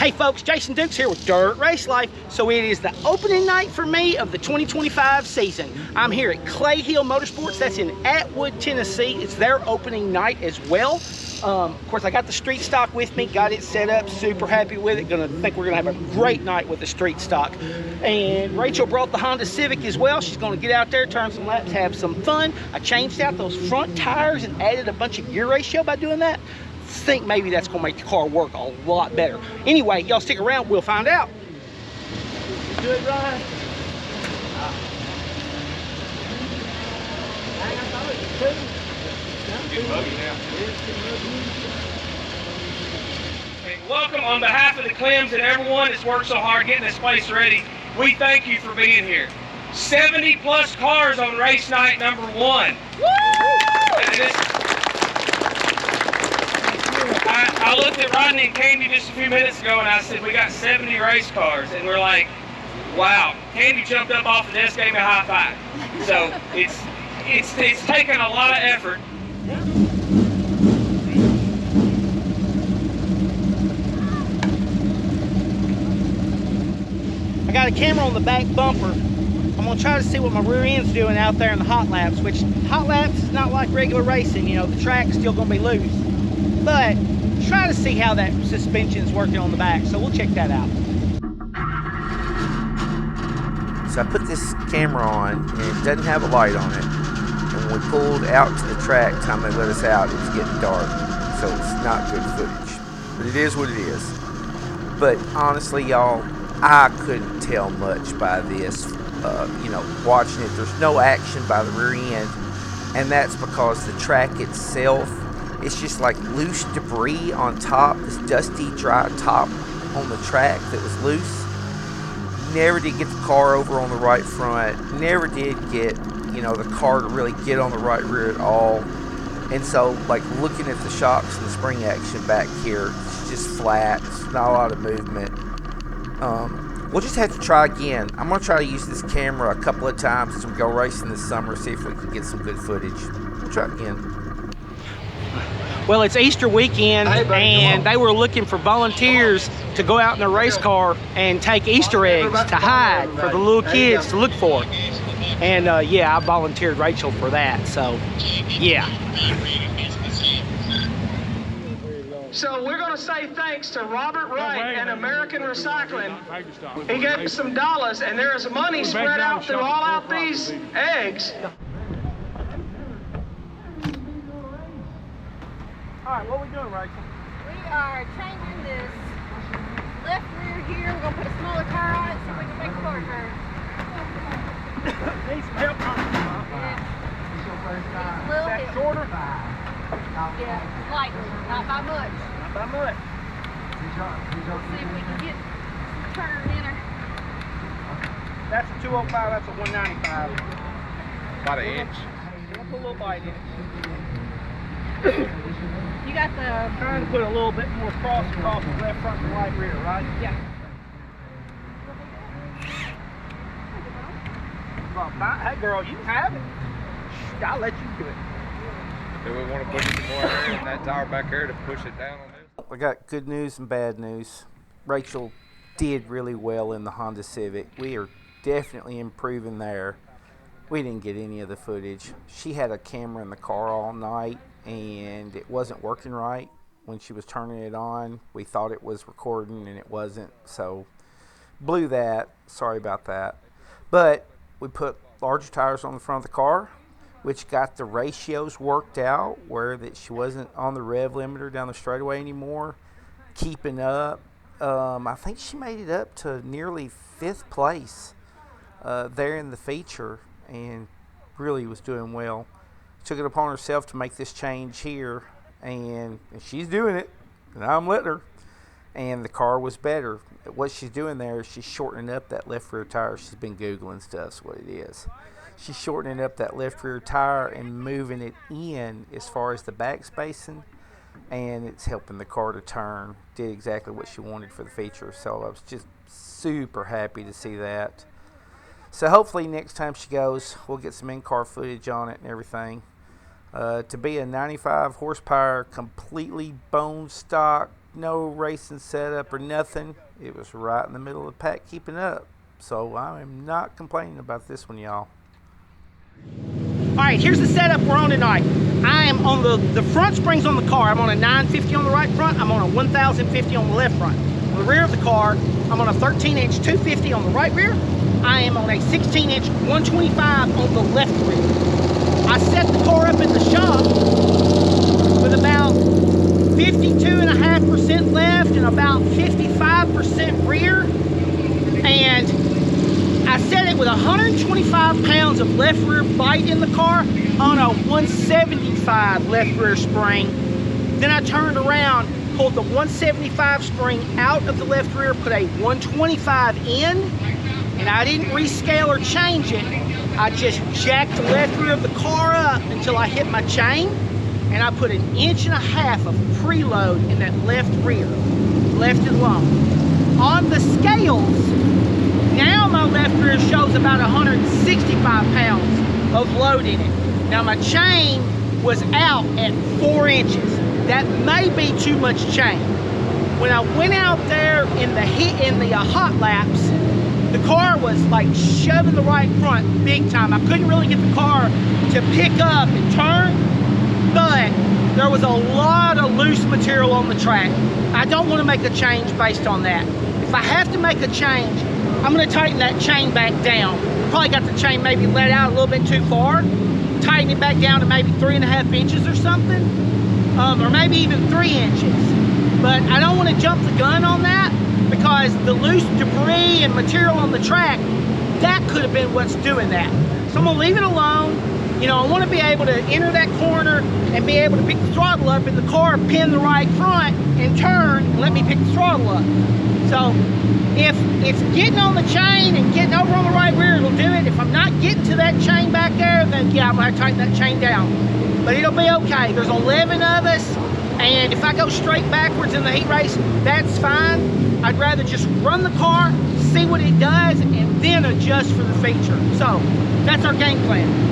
Hey folks, Jason Dukes here with Dirt Race Life. So it is the opening night for me of the 2025 season. I'm here at Clayhill Motorsports. That's in Attwood, Tennessee. It's their opening night as well. Of course, I got the street stock with me, got it set up, super happy with it. Think we're gonna have a great night with the street stock. And Rachel brought the Honda Civic as well. She's gonna get out there, turn some laps, have some fun. I changed out those front tires and added a bunch of gear ratio by doing that. Think maybe that's gonna make the car work a lot better. Anyway, y'all stick around, we'll find out. Good ride. Welcome on behalf of the Clems and everyone that's worked so hard getting this place ready. We thank you for being here. 70 plus cars on race night number 1. Woo! I looked at Rodney and Candy just a few minutes ago and I said, we got 70 race cars. And we're like, wow. Candy jumped up off the desk, gave me a high five. So it's taken a lot of effort. I got a camera on the back bumper. I'm gonna try to see what my rear end's doing out there in the hot laps, which hot laps is not like regular racing. You know, the track's still gonna be loose. But try to see how that suspension's working on the back. So we'll check that out. So I put this camera on and it doesn't have a light on it. And when we pulled out to the track, time they let us out, it was getting dark. So it's not good footage. But it is what it is. But honestly, y'all, I couldn't tell much by this, you know, watching it. There's no action by the rear end, and that's because the track itself, it's just like loose debris on top, this dusty, dry top on the track that was loose. Never did get the car over on the right front, never did get, you know, the car to really get on the right rear at all. And so, like, looking at the shocks and the spring action back here, it's just flat, it's not a lot of movement. We'll just have to try again. I'm going to try to use this camera a couple of times as we go racing this summer, see if we can get some good footage. We'll try again. Well, it's Easter weekend, and they were looking for volunteers to go out in their race car and take Easter eggs to hide for the little kids to look for. And yeah, I volunteered Rachel for that, so yeah. So we're going to say thanks to Robert Wright and American Recycling. He gave us some dollars, and there is money spread out through all out these eggs. All right, what are we doing, Rachel? We are changing this left rear here. We're going to put a smaller tire on it so we can make the car turn. Need some help on it. Yeah. A little bit Shorter? Yeah, slightly, not by much. Not by much. Let's see if we can get some turn in her. That's a 205, that's a 195. About an inch. We'll put a little bite in it. You got the... Trying to put a little bit more cross across the left front and right rear, right? Yeah. Hey girl, you have it. I'll let you do it. Do we want to put some more air in that tire back there to push it down on this? I got good news and bad news. Rachel did really well in the Honda Civic. We are definitely improving there. We didn't get any of the footage. She had a camera in the car all night and it wasn't working right when she was turning it on. We thought it was recording and it wasn't, so blew that. Sorry about that. But we put larger tires on the front of the car, which got the ratios worked out where that she wasn't on the rev limiter down the straightaway anymore, keeping up. I think she made it up to nearly 5th place there in the feature and really was doing well. Took it upon herself to make this change here, and she's doing it, and I'm letting her. And the car was better. What she's doing there is she's shortening up that left rear tire. She's been Googling stuff, what it is. She's shortening up that left rear tire and moving it in as far as the back spacing, and it's helping the car to turn. Did exactly what she wanted for the feature, so I was just super happy to see that. So hopefully next time she goes, we'll get some in-car footage on it and everything. To be a 95 horsepower, completely bone stock, no racing setup or nothing. It was right in the middle of the pack keeping up. So I am not complaining about this one, y'all. All right, here's the setup we're on tonight. I am on the front springs on the car. I'm on a 950 on the right front. I'm on a 1050 on the left front. On the rear of the car, I'm on a 13-inch 250 on the right rear. I am on a 16-inch 125 on the left rear. I set the car up in the shop with about 52.5% left and about 55% rear. And I set it with 125 pounds of left rear bite in the car on a 175 left rear spring. Then I turned around, pulled the 175 spring out of the left rear, put a 125 in, and I didn't rescale or change it. I just jacked the left rear of the car up until I hit my chain, and I put 1.5 inches of preload in that left rear, left it alone. On the scales, now my left rear shows about 165 pounds of load in it. Now my chain was out at 4 inches. That may be too much chain. When I went out there in the hot laps, the car was like shoving the right front big time. I couldn't really get the car to pick up and turn, but there was a lot of loose material on the track. I don't want to make a change based on that. If I have to make a change, I'm going to tighten that chain back down. Probably got the chain maybe let out a little bit too far. Tighten it back down to maybe 3.5 inches or something, or maybe even 3 inches. But I don't want to jump the gun on that, because the loose debris and material on the track, that could have been what's doing that. So I'm going to leave it alone. You know, I want to be able to enter that corner and be able to pick the throttle up in the car, pin the right front, and turn, and let me pick the throttle up. So if it's getting on the chain and getting over on the right rear, it'll do it. If I'm not getting to that chain back there, then yeah, I'm going to tighten that chain down. But it'll be okay. There's 11 of us, and if I go straight backwards in the heat race, that's fine. I'd rather just run the car, see what it does, and then adjust for the feature. So that's our game plan.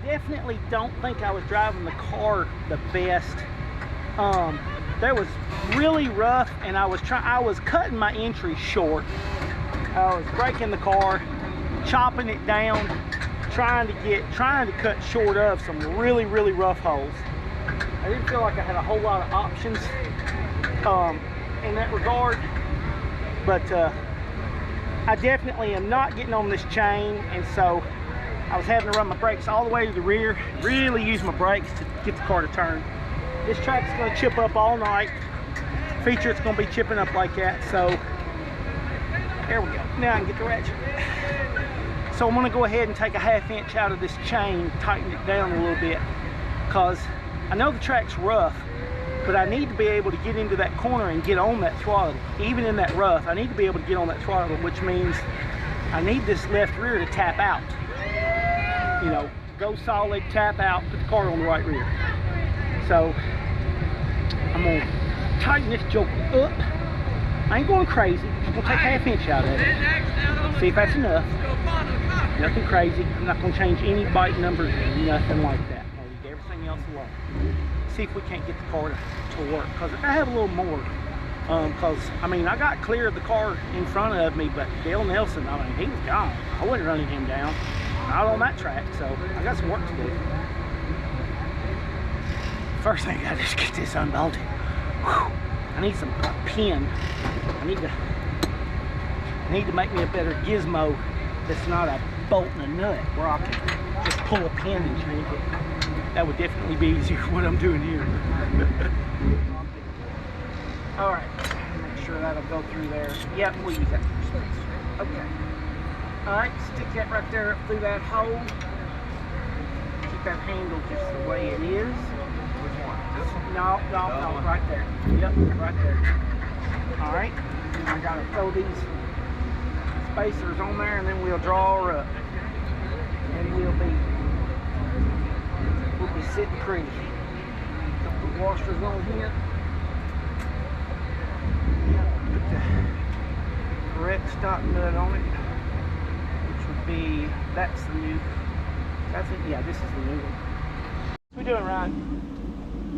Definitely don't think I was driving the car the best. That was really rough, and I was cutting my entry short. I was braking the car, chopping it down, trying to cut short of some really rough holes. I didn't feel like I had a whole lot of options in that regard, but I definitely am not getting on this chain, and so I was having to run my brakes all the way to the rear, really use my brakes to get the car to turn. This track's going to chip up all night. Feature, it's going to be chipping up like that, so there we go. Now I can get the ratchet. So I'm going to go ahead and take a 1/2 inch out of this chain, tighten it down a little bit, because I know the track's rough, but I need to be able to get into that corner and get on that throttle. Even in that rough, I need to be able to get on that throttle, which means I need this left rear to tap out. You know, go solid, tap out, put the car on the right rear. So I'm gonna tighten this joker up. I ain't going crazy, I'm gonna take 1/2 inch out of it. See if that's enough. Nothing crazy. I'm not gonna change any bike numbers, nothing like that. I'll leave everything else alone. See if we can't get the car to work, because I have a little more. Because I mean, I got clear of the car in front of me, but Dale Nelson, I mean, he was gone. I wasn't running him down, not on that track, so I got some work to do. First thing I gotta do is get this unbolted. Whew. I need a pin. I need to make me a better gizmo that's not a bolt and a nut, where I can just pull a pin and change it. That would definitely be easier than what I'm doing here. All right, make sure that'll go through there. Yep, we'll use that for space. Okay. All right, stick that right there up through that hole. Keep that handle just the way it is. Which one? This one? No, right there. Yep, right there. All right, I gotta throw these spacers on there, and then we'll draw her up, and we'll be sitting pretty. Couple of washers on here. Put the correct stock nut on it, which would be, that's the new, that's it, yeah, this is the new one. What we doing, Ryan?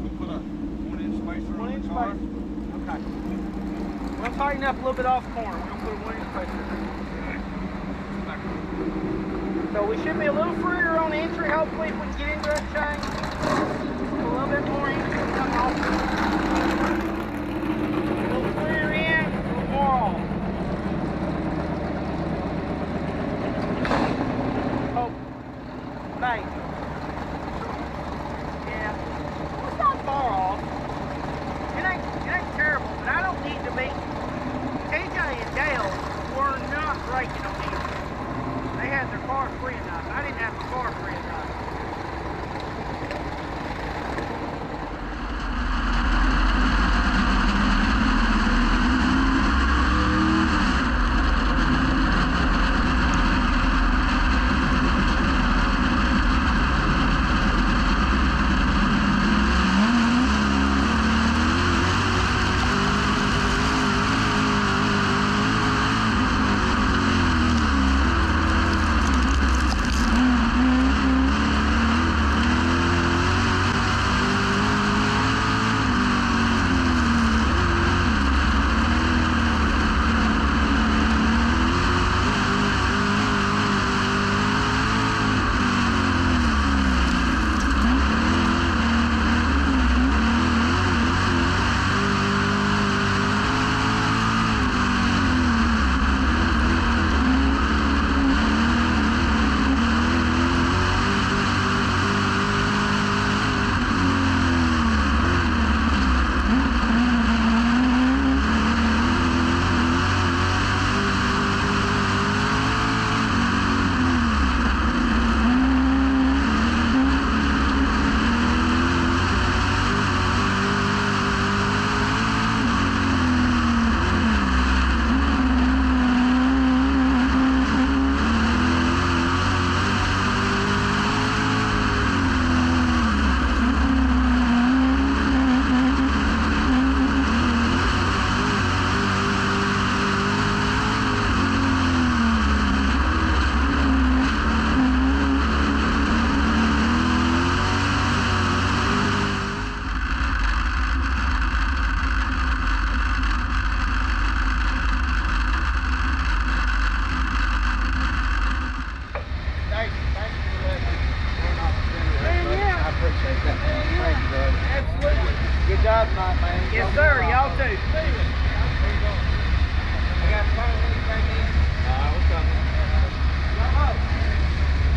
We put a 1-inch spacer on the car. Okay. We'll tighten up a little bit off the corner. We'll put a 1-inch spacer. So we should be a little freer on entry, hopefully, if we can get into that chain. A little bit more entry coming off. A little freer in, a little more off. Oh, thanks. Yeah, it's not far off. It ain't terrible, but I don't need to be. TJ and Dale were not braking on these. They had their car free enough. I didn't have the car free enough.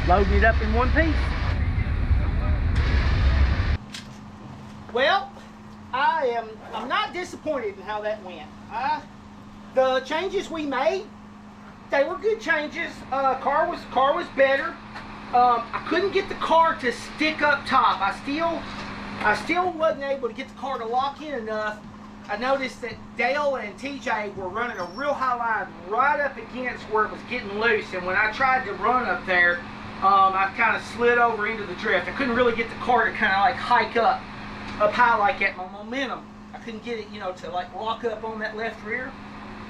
loading it up in one piece. Well, I'm not disappointed in how that went. The changes we made, they were good changes. Car was better. I couldn't get the car to stick up top. I still wasn't able to get the car to lock in enough. I noticed that Dale and TJ were running a real high line right up against where it was getting loose, and when I tried to run up there, I kind of slid over into the drift. I couldn't really get the car to kind of like hike up high like that. My momentum, I couldn't get it, to like lock up on that left rear,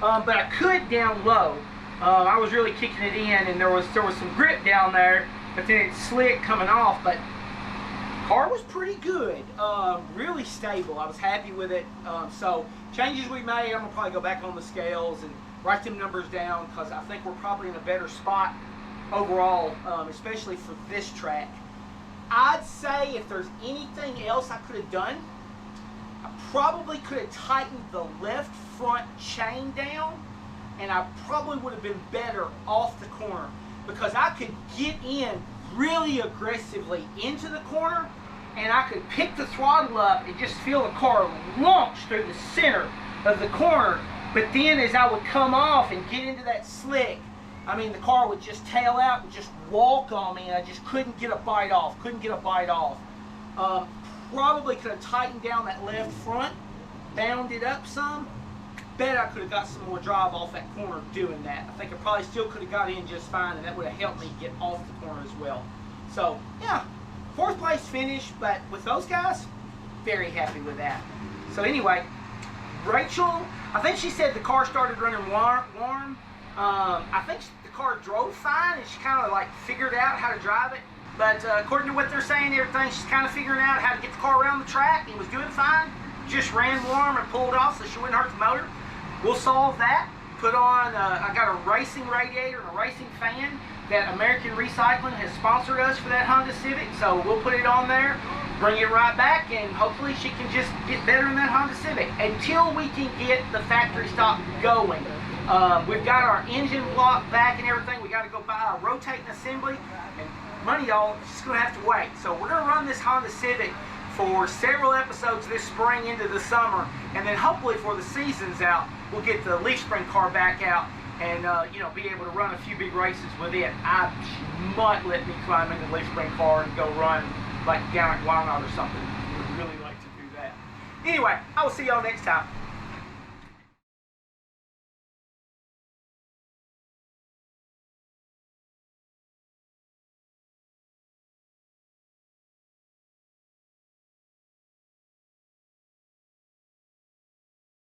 but I could down low. I was really kicking it in, and there was some grip down there, but then it slid coming off. But car was pretty good, really stable. I was happy with it. So changes we made, I'm gonna probably go back on the scales and write them numbers down, because I think we're probably in a better spot overall, especially for this track. I'd say if there's anything else I could have done, I probably could have tightened the left front chain down, and I probably would have been better off the corner, because I could get in really aggressively into the corner, and I could pick the throttle up and just feel the car launch through the center of the corner. But then as I would come off and get into that slick, I mean, the car would just tail out and just walk on me, and I just couldn't get a bite off. Probably could have tightened down that left front, bound it up some. Bet I could have got some more drive off that corner doing that. I think I probably still could have got in just fine, and that would have helped me get off the corner as well. So yeah, 4th place finish, but with those guys, very happy with that. So anyway, Rachel, I think she said the car started running warm. I think the car drove fine, and she kind of like figured out how to drive it. But according to what they're saying, everything, she's kind of figuring out how to get the car around the track, and was doing fine. Just ran warm and pulled off, so she wouldn't hurt the motor. We'll solve that. Put on, I got a racing radiator and a racing fan that American Recycling has sponsored us for that Honda Civic, so we'll put it on there, bring it right back, and hopefully she can just get better in that Honda Civic until we can get the factory stock going. We've got our engine block back and everything. We got to go buy a rotating assembly, and money, y'all, just gonna have to wait. So we're gonna run this Honda Civic for several episodes this spring into the summer, and then hopefully before the season's out, we'll get the leaf spring car back out and be able to run a few big races with it. I might let me climb in the leaf spring car and go run like down at Wynot or something. Would really like to do that. Anyway, I will see y'all next time.